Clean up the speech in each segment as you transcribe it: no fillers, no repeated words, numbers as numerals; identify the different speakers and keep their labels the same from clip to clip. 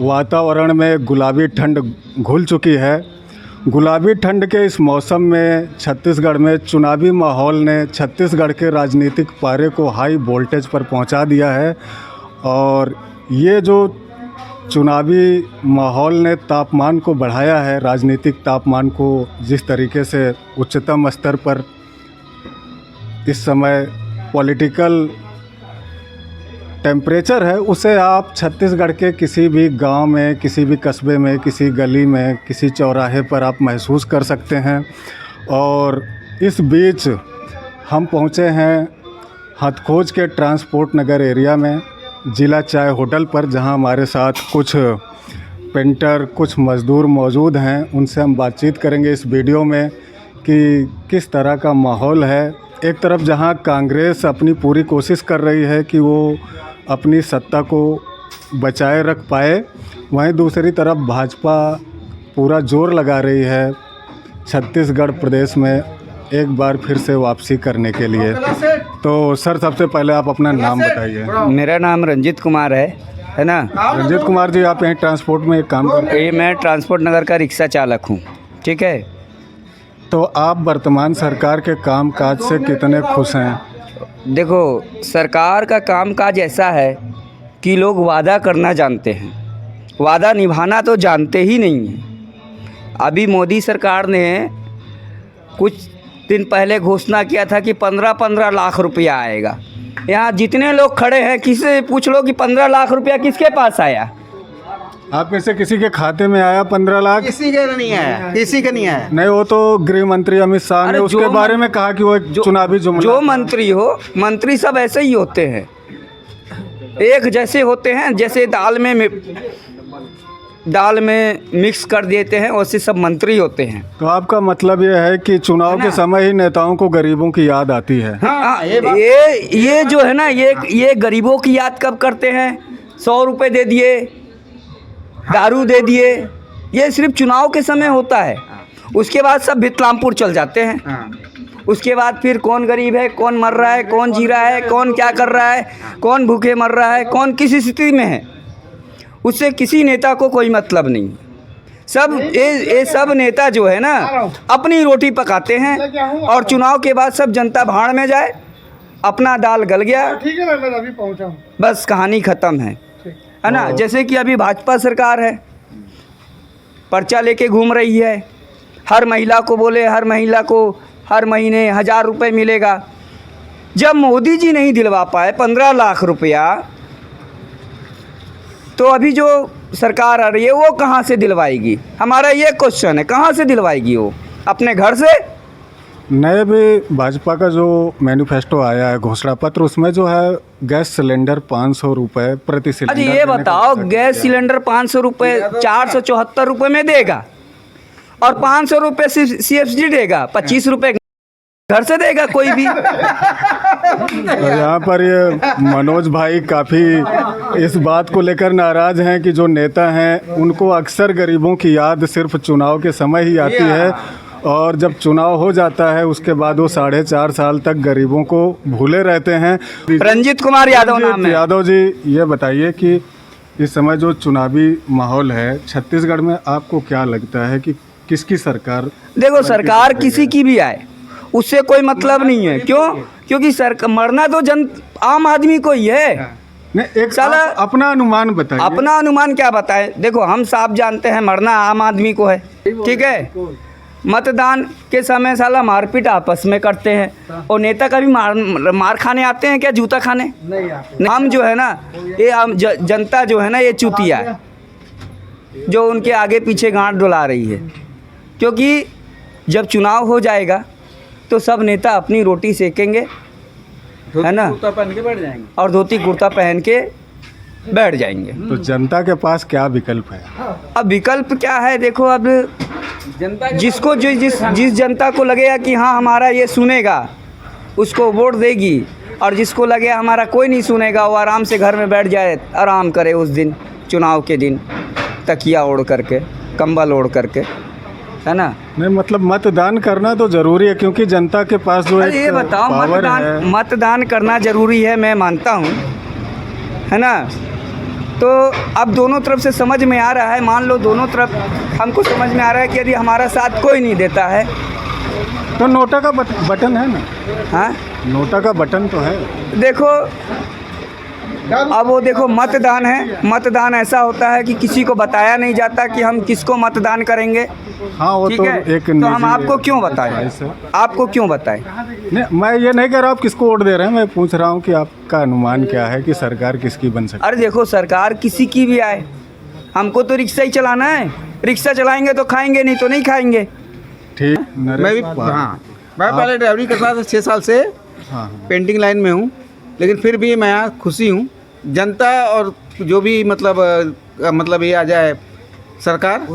Speaker 1: वातावरण में गुलाबी ठंड घुल चुकी है। गुलाबी ठंड के इस मौसम में छत्तीसगढ़ में चुनावी माहौल ने छत्तीसगढ़ के राजनीतिक पारे को हाई वोल्टेज पर पहुंचा दिया है और ये जो चुनावी माहौल ने तापमान को बढ़ाया है, राजनीतिक तापमान को जिस तरीके से उच्चतम स्तर पर इस समय पॉलिटिकल टेम्परेचर है, उसे आप छत्तीसगढ़ के किसी भी गांव में, किसी भी कस्बे में, किसी गली में, किसी चौराहे पर आप महसूस कर सकते हैं। और इस बीच हम पहुंचे हैं हथखोज के ट्रांसपोर्ट नगर एरिया में, जिला चाय होटल पर, जहां हमारे साथ कुछ पेंटर, कुछ मज़दूर मौजूद हैं। उनसे हम बातचीत करेंगे इस वीडियो में कि किस तरह का माहौल है। एक तरफ जहां कांग्रेस अपनी पूरी कोशिश कर रही है कि वो अपनी सत्ता को बचाए रख पाए, वहीं दूसरी तरफ भाजपा पूरा जोर लगा रही है छत्तीसगढ़ प्रदेश में एक बार फिर से वापसी करने के लिए। तो सर, सबसे पहले आप अपना नाम बताइए।
Speaker 2: मेरा नाम रंजीत कुमार है ना।
Speaker 1: रंजीत कुमार जी, आप यहीं ट्रांसपोर्ट में एक काम करते हैं?
Speaker 2: मैं ट्रांसपोर्ट नगर का रिक्शा चालक हूँ, ठीक है।
Speaker 1: तो आप वर्तमान सरकार के कामकाज से कितने खुश हैं?
Speaker 2: देखो, सरकार का कामकाज ऐसा है कि लोग वादा करना जानते हैं, वादा निभाना तो जानते ही नहीं हैं। अभी मोदी सरकार ने कुछ दिन पहले घोषणा किया था कि 15-15 लाख रुपया आएगा। यहाँ जितने लोग खड़े हैं, किसी पूछ लो कि 15 लाख रुपया किसके पास आया?
Speaker 1: आप में से किसी के खाते में आया 15 लाख?
Speaker 3: किसी के नहीं आया, किसी का नहीं आया।
Speaker 1: नहीं, वो तो गृह मंत्री अमित शाह ने उसके बारे में कहा कि वो एक चुनावी जुमला।
Speaker 2: जो मंत्री हो, मंत्री सब ऐसे ही होते हैं, एक जैसे होते हैं, जैसे दाल में मिक्स कर देते हैं, वैसे सब मंत्री होते हैं।
Speaker 1: तो आपका मतलब ये है कि चुनाव के समय ही नेताओं को गरीबों की याद आती है?
Speaker 2: हाँ, ये जो है ना, ये गरीबों की याद कब करते हैं? 100 रुपये दे दिए, दारू दे दिए, ये सिर्फ चुनाव के समय होता है। उसके बाद सब भितलामपुर चल जाते हैं। उसके बाद फिर कौन गरीब है, कौन मर रहा है, कौन जी रहा है, कौन क्या कर रहा है, कौन भूखे मर रहा है, कौन किस स्थिति में है, उससे किसी नेता को कोई मतलब नहीं। सब ये सब नेता जो है ना, अपनी रोटी पकाते हैं और चुनाव के बाद सब जनता भाड़ में जाए, अपना दाल गल गया,
Speaker 3: ठीक है, मैं अभी पहुंचा हूं,
Speaker 2: बस कहानी ख़त्म है ना। जैसे कि अभी भाजपा सरकार है, पर्चा लेके घूम रही है, हर महिला को बोले, हर महिला को हर महीने 1000 रुपये मिलेगा। जब मोदी जी नहीं दिलवा पाए 15 लाख रुपया, तो अभी जो सरकार आ रही है वो कहाँ से दिलवाएगी? हमारा ये क्वेश्चन है, कहाँ से दिलवाएगी वो? अपने घर से?
Speaker 1: नए भी भाजपा का जो मैनिफेस्टो आया है, घोषणा पत्र, उसमें जो है गैस सिलेंडर 500 रुपये प्रति सिलेंडर।
Speaker 2: अरे ये बताओ, गैस सिलेंडर 500 रुपये 474 रुपये में देगा और 500 रुपये CFD देगा, 25 रुपये घर से देगा कोई भी।
Speaker 1: और यहाँ पर ये मनोज भाई काफ़ी इस बात को लेकर नाराज़ हैं कि जो नेता हैं उनको अक्सर गरीबों की याद सिर्फ चुनाव के समय ही आती है और जब चुनाव हो जाता है उसके बाद वो 4.5 साल तक गरीबों को भूले रहते हैं।
Speaker 2: रंजीत कुमार यादव नाम है।
Speaker 1: यादव जी, ये बताइए कि इस समय जो चुनावी माहौल है छत्तीसगढ़ में, आपको क्या लगता है कि किसकी सरकार?
Speaker 2: देखो, सरकार किसी की भी आए उससे कोई मतलब नहीं है। क्यों? क्योंकि मरना तो आम आदमी को ही है।
Speaker 1: नहीं, एक साला अपना अनुमान बताइए।
Speaker 2: अपना अनुमान क्या बताएं? देखो, हम साफ जानते हैं मरना आम आदमी को है, ठीक है। मतदान के समय साला मारपीट आपस में करते हैं और नेता कभी मार खाने आते हैं क्या? जूता खाने नहीं आते। हम जो है ना, ये हम जनता जो है ना, ये चूतिया है जो उनके आगे पीछे गांठ डुला रही है। क्योंकि जब चुनाव हो जाएगा तो सब नेता अपनी रोटी सेकेंगे, है ना, कुर्ता पहन के बैठ जाएंगे और धोती कुर्ता पहन के बैठ जाएंगे।
Speaker 1: तो जनता के पास क्या विकल्प है?
Speaker 2: अब विकल्प क्या है? देखो, अब जनता जिसको जिस जनता को लगेगा कि हाँ हमारा ये सुनेगा, उसको वोट देगी, और जिसको लगे हमारा कोई नहीं सुनेगा, वो आराम से घर में बैठ जाए, आराम करे उस दिन, चुनाव के दिन, तकिया ओढ़ करके, कंबल ओढ़ करके, है ना।
Speaker 1: नहीं, मतलब मतदान करना तो जरूरी है क्योंकि जनता के पास जो एक
Speaker 2: ये बताओ,
Speaker 1: पावर है।
Speaker 2: मतदान करना जरूरी है, मैं मानता हूँ, है ना। तो अब दोनों तरफ से समझ में आ रहा है, मान लो दोनों तरफ हमको समझ में आ रहा है कि यदि हमारा साथ कोई नहीं देता है
Speaker 1: तो नोटा का बटन है ना,
Speaker 2: हाँ
Speaker 1: नोटा का बटन तो है।
Speaker 2: देखो अब वो देखो मतदान है, मतदान ऐसा होता है कि किसी को बताया नहीं जाता कि हम किसको मतदान करेंगे।
Speaker 1: हाँ वो
Speaker 2: ठीक
Speaker 1: तो
Speaker 2: है,
Speaker 1: एक
Speaker 2: तो हम
Speaker 1: निजी
Speaker 2: आपको क्यों बताएं,
Speaker 1: ऐसे।
Speaker 2: आपको क्यों बताएं?
Speaker 1: नहीं, मैं ये नहीं कह रहा आप किसको वोट दे रहे हैं, मैं पूछ रहा हूँ कि आपका अनुमान क्या है कि सरकार किसकी बन सकती
Speaker 2: अरे देखो सरकार किसी की भी आए, हमको तो रिक्शा ही चलाना है, रिक्शा चलाएंगे तो खाएंगे, नहीं तो नहीं खाएंगे।
Speaker 1: ठीक।
Speaker 3: मैं भी हाँ, मैं पहले ड्राइवरी करता था 6 साल से,
Speaker 1: हाँ
Speaker 3: पेंटिंग लाइन में हूँ, लेकिन फिर भी मैं यहाँ खुशी हूँ। जनता और जो भी मतलब ये आ जाए सरकार,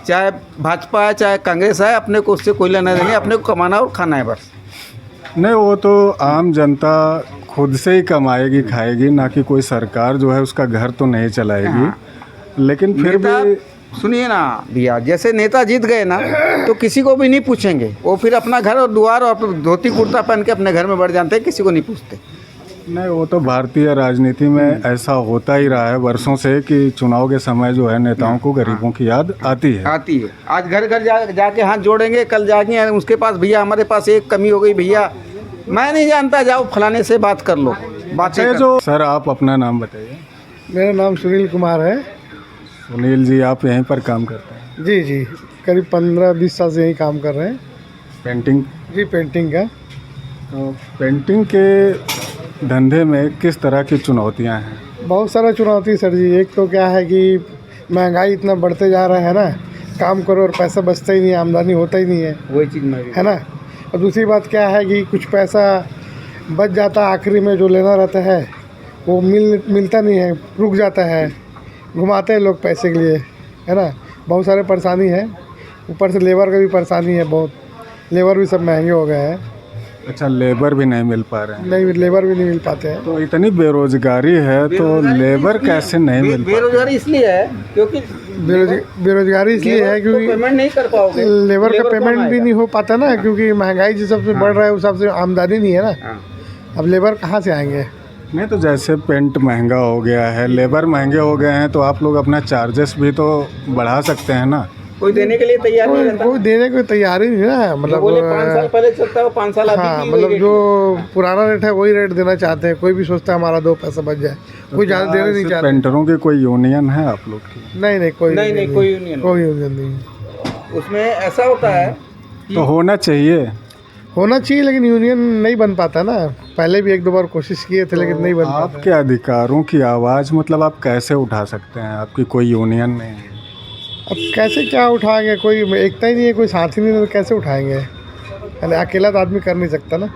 Speaker 3: चाहे भाजपा है चाहे कांग्रेस है, अपने को उससे कोई लेना देंगे, अपने को कमाना और खाना है बस।
Speaker 1: नहीं, वो तो आम जनता खुद से ही कमाएगी खाएगी, ना कि कोई सरकार जो है उसका घर तो नहीं चलाएगी। लेकिन फिर
Speaker 3: नेता,
Speaker 1: भी
Speaker 3: सुनिए ना भैया, जैसे नेता जीत गए ना तो किसी को भी नहीं पूछेंगे, वो फिर अपना घर और द्वार और धोती कुर्ता पहन के अपने घर में बढ़ जाते हैं, किसी को नहीं पूछते।
Speaker 1: नहीं, वो तो भारतीय राजनीति में ऐसा होता ही रहा है वर्षों से कि चुनाव के समय जो है नेताओं को गरीबों की याद आती है। आज घर घर जाके हाथ जोड़ेंगे, कल जाके उसके पास, भैया हमारे पास एक कमी हो गई, भैया मैं नहीं जानता, जाओ फलाने से बात कर लो। बातें जो सर आप अपना नाम बताइए।
Speaker 4: मेरा नाम सुनील कुमार है।
Speaker 1: सुनील जी, आप यहीं पर काम करते हैं?
Speaker 4: जी जी, करीब 15-20 साल से यहीं काम कर रहे हैं।
Speaker 1: पेंटिंग?
Speaker 4: जी, पेंटिंग का।
Speaker 1: तो पेंटिंग के धंधे में किस तरह की चुनौतियां हैं?
Speaker 4: बहुत सारा चुनौती सर जी। एक तो क्या है कि महंगाई इतना बढ़ते जा रहा है ना, काम करो और पैसा बचता ही नहीं, आमदनी होता ही नहीं है,
Speaker 3: वही चीज़ में
Speaker 4: है ना। और दूसरी बात क्या है कि कुछ पैसा बच जाता, आखिरी में जो लेना रहता है वो मिलता नहीं है, रुक जाता है, घुमाते हैं लोग पैसे के लिए, है ना। बहुत सारे परेशानी है, ऊपर से लेबर का भी परेशानी है बहुत, लेबर भी सब महंगे हो गए हैं।
Speaker 1: अच्छा, लेबर भी नहीं मिल पा रहे हैं?
Speaker 4: नहीं, लेबर भी नहीं मिल पाते हैं।
Speaker 1: तो इतनी बेरोजगारी है तो लेबर कैसे नहीं मिल पा?
Speaker 3: बेरोजगारी इसलिए है क्योंकि
Speaker 4: बेरोजगारी इसलिए है क्योंकि
Speaker 3: पेमेंट नहीं कर पाओगे,
Speaker 4: लेबर का पेमेंट भी नहीं हो पाता ना, क्योंकि महंगाई जिस हिसाब से बढ़ रहा है उस हिसाब से आमदनी नहीं है ना। अब लेबर कहाँ से आएंगे?
Speaker 1: नहीं, तो जैसे पेंट महंगा हो गया है, लेबर महंगे हो गए हैं, तो आप लोग अपना चार्जेस भी तो बढ़ा सकते हैं ना।
Speaker 3: कोई देने के लिए तैयार नहीं रहता।
Speaker 4: कोई देने को तैयार ही नहीं ना, मतलब
Speaker 3: 5 साल पहले चलता है 5 साल अभी
Speaker 4: हाँ,
Speaker 3: भी
Speaker 4: मतलब
Speaker 3: वही
Speaker 4: जो पुराना रेट है वही रेट देना चाहते हैं। कोई भी सोचता है हमारा 2 पैसा बच जाए, कोई ज़्यादा देना नहीं चाहता।
Speaker 1: पेंटरों की कोई यूनियन है आप लोग की?
Speaker 4: नहीं, कोई
Speaker 3: यूनियन
Speaker 4: नहीं।
Speaker 3: उसमें ऐसा होता है
Speaker 1: तो होना चाहिए
Speaker 4: लेकिन यूनियन नहीं बन पाता ना। पहले भी 1-2 बार कोशिश किए थे लेकिन नहीं बन पाता।
Speaker 1: आपके अधिकारों की आवाज़ मतलब आप कैसे उठा सकते हैं? आपकी कोई यूनियन नहीं है।
Speaker 4: अब कैसे क्या उठाएंगे, कोई एकता ही नहीं है, कोई साथी नहीं है, तो कैसे उठाएंगे? अकेला तो आदमी कर नहीं सकता ना।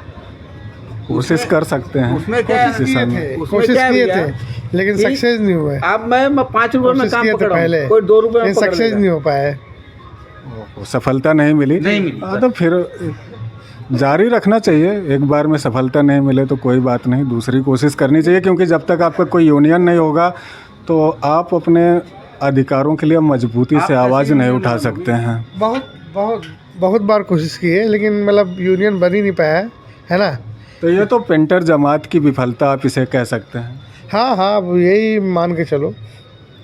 Speaker 1: कोशिश कर सकते हैं।
Speaker 3: उसमें क्या
Speaker 4: कोशिश किए थे लेकिन सक्सेस नहीं हुए।
Speaker 3: अब मैं 5 रुपए में काम पकड़ा
Speaker 4: पहले,
Speaker 3: कोई 2 रुपए में
Speaker 4: सक्सेस नहीं हो पाए,
Speaker 1: सफलता नहीं मिली। तो फिर जारी रखना चाहिए। एक बार में सफलता नहीं मिले तो कोई बात नहीं, दूसरी कोशिश करनी चाहिए, क्योंकि जब तक आपका कोई यूनियन नहीं होगा तो आप अपने अधिकारों के लिए मजबूती से आवाज़ नहीं उठा सकते हैं।
Speaker 4: बहुत बार कोशिश की है लेकिन मतलब यूनियन बन ही नहीं पाया है ना।
Speaker 1: तो ये तो पेंटर जमात की विफलता आप इसे कह सकते हैं।
Speaker 4: हाँ, अब यही मान के चलो।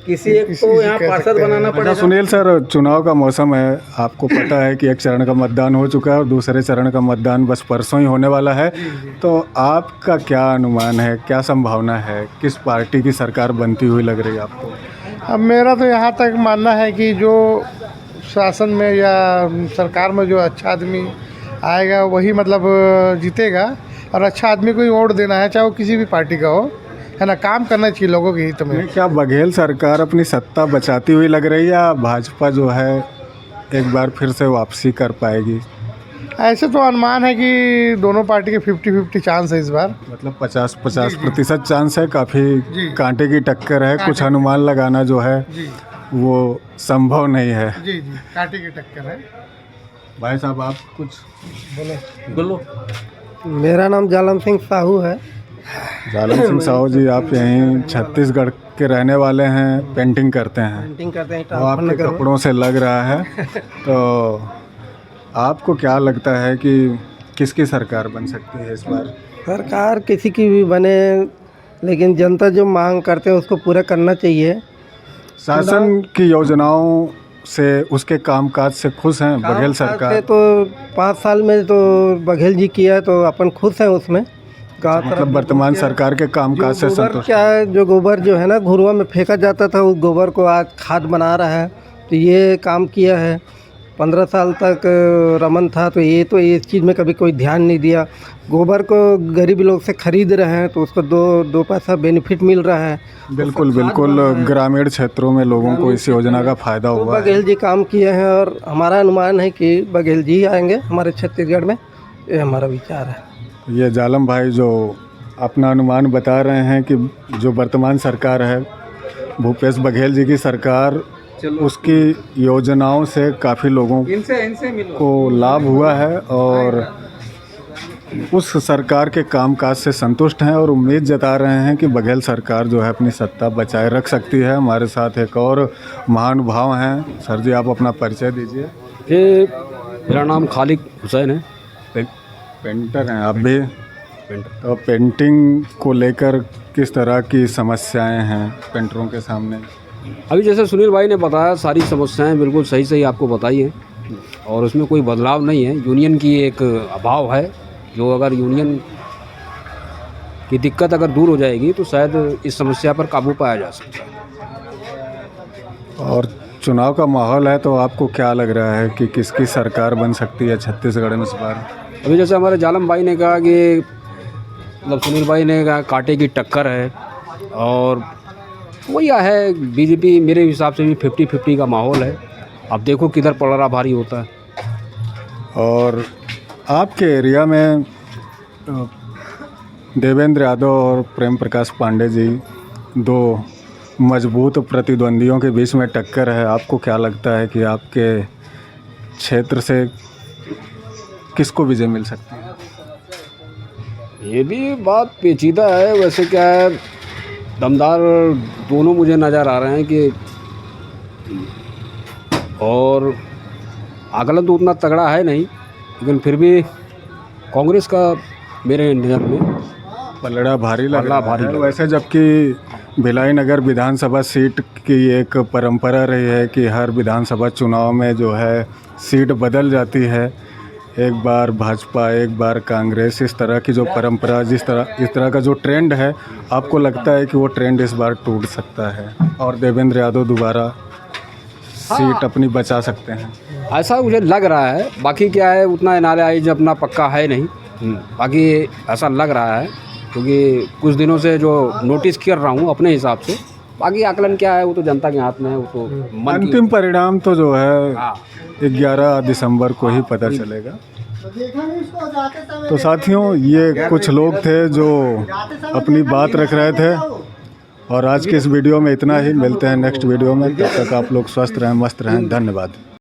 Speaker 3: किसी एक को यहाँ पार्षद बनाना पड़ेगा।
Speaker 1: सुनील सर, चुनाव का मौसम है, आपको पता है कि एक चरण का मतदान हो चुका है और दूसरे चरण का मतदान बस परसों ही होने वाला है। तो आपका क्या अनुमान है, क्या संभावना है, किस पार्टी की सरकार बनती हुई लग रही है आपको?
Speaker 4: अब मेरा तो यहाँ तक मानना है कि जो शासन में या सरकार में जो अच्छा आदमी आएगा वही मतलब जीतेगा, और अच्छा आदमी को ही वोट देना है, चाहे वो किसी भी पार्टी का हो, है ना। काम करना चाहिए लोगों के हित में।
Speaker 1: क्या बघेल सरकार अपनी सत्ता बचाती हुई लग रही है या भाजपा जो है एक बार फिर से वापसी कर पाएगी?
Speaker 4: ऐसे तो अनुमान है कि दोनों पार्टी के 50-50 चांस है इस बार।
Speaker 1: मतलब 50% चांस है, काफ़ी कांटे की टक्कर है। कुछ अनुमान लगाना जो है वो संभव नहीं है।
Speaker 4: जी, कांटे की टक्कर है।
Speaker 1: भाई साहब, आप कुछ
Speaker 3: बोलो।
Speaker 5: मेरा नाम जालम सिंह साहू है।
Speaker 1: जालम सिंह साहू जी, आप यहीं छत्तीसगढ़ के रहने वाले हैं, पेंटिंग करते हैं।
Speaker 5: पेंटिंग करते हैं
Speaker 1: तो आपके कपड़ों से लग रहा है। तो आपको क्या लगता है कि किसकी सरकार बन सकती है इस बार?
Speaker 5: सरकार किसी की भी बने, लेकिन जनता जो मांग करते हैं उसको पूरा करना चाहिए।
Speaker 1: शासन की योजनाओं से उसके कामकाज से खुश हैं बघेल सरकार?
Speaker 5: तो 5 साल में तो बघेल जी किया तो अपन खुश हैं उसमें। गाँव
Speaker 1: मतलब वर्तमान सरकार के कामकाज से संतुष्ट?
Speaker 5: क्या है, जो गोबर जो है ना घुरुआ में फेंका जाता था उस गोबर को आज खाद बना रहा है, तो ये काम किया है। 15 साल तक रमन था तो ये तो इस चीज़ में कभी कोई ध्यान नहीं दिया। गोबर को गरीब लोग से खरीद रहे हैं तो उसको दो पैसा बेनिफिट मिल रहा है।
Speaker 1: बिल्कुल बिल्कुल, ग्रामीण क्षेत्रों में लोगों को इस योजना का फ़ायदा हुआ है।
Speaker 5: बघेल जी काम किए हैं और हमारा अनुमान है कि बघेल जी आएंगे हमारे छत्तीसगढ़ में, ये हमारा विचार है।
Speaker 1: ये जालम भाई जो अपना अनुमान बता रहे हैं कि जो वर्तमान सरकार है भूपेश बघेल जी की सरकार, उसकी योजनाओं से काफ़ी लोगों
Speaker 3: इनसे मिलो।
Speaker 1: को लाभ हुआ है और उस सरकार के कामकाज से संतुष्ट हैं और उम्मीद जता रहे हैं कि बघेल सरकार जो है अपनी सत्ता बचाए रख सकती है। हमारे साथ एक और महानुभाव हैं। सर जी, आप अपना परिचय दीजिए।
Speaker 6: ये मेरा नाम खालिक हुसैन है।
Speaker 1: पेंटर हैं आप भी? तो पेंटिंग को लेकर किस तरह की समस्याएं हैं पेंटरों के सामने?
Speaker 6: अभी जैसे सुनील भाई ने बताया, सारी समस्याएं बिल्कुल सही सही आपको बताई हैं और उसमें कोई बदलाव नहीं है। यूनियन की एक अभाव है, जो अगर यूनियन की दिक्कत अगर दूर हो जाएगी तो शायद इस समस्या पर काबू पाया जा सकता है।
Speaker 1: और चुनाव का माहौल है तो आपको क्या लग रहा है कि किसकी सरकार बन सकती है छत्तीसगढ़ में इस बार?
Speaker 6: अभी जैसे हमारे जालम भाई ने कहा कि मतलब सुनील भाई ने कहा कांटे की टक्कर है और वही है बीजेपी। मेरे हिसाब से भी 50-50 का माहौल है। अब देखो किधर पलड़ा भारी होता है।
Speaker 1: और आपके एरिया में देवेंद्र यादव और प्रेम प्रकाश पांडे जी, दो मजबूत प्रतिद्वंदियों के बीच में टक्कर है। आपको क्या लगता है कि आपके क्षेत्र से किसको विजय मिल सकती है?
Speaker 6: ये भी बात पेचीदा है। वैसे क्या है, दमदार दोनों मुझे नज़र आ रहे हैं कि, और आकलन तो उतना तगड़ा है नहीं, लेकिन फिर भी कांग्रेस का मेरे नज़र में
Speaker 1: पलड़ा भारी लग रहा है। वैसे जबकि भिलाई नगर विधानसभा सीट की एक परंपरा रही है कि हर विधानसभा चुनाव में जो है सीट बदल जाती है, एक बार भाजपा एक बार कांग्रेस, इस तरह की जो परंपरा, इस तरह का जो ट्रेंड है, आपको लगता है कि वो ट्रेंड इस बार टूट सकता है और देवेंद्र यादव दोबारा सीट अपनी बचा सकते हैं?
Speaker 6: ऐसा मुझे लग रहा है। बाकी क्या है, उतना एनालाइज अपना पक्का है नहीं, बाकी ऐसा लग रहा है क्योंकि कुछ दिनों से जो नोटिस कर रहा हूँ अपने हिसाब से। बाकी आकलन क्या है वो तो जनता के हाथ में है, वो तो मन की।
Speaker 1: अंतिम परिणाम तो जो है 11 दिसंबर को ही पता चलेगा। तो साथियों, ये कुछ लोग थे जो अपनी बात रख रहे थे और आज के इस वीडियो में इतना ही। मिलते हैं नेक्स्ट वीडियो में, तब तक आप लोग स्वस्थ रहें, मस्त रहें। धन्यवाद।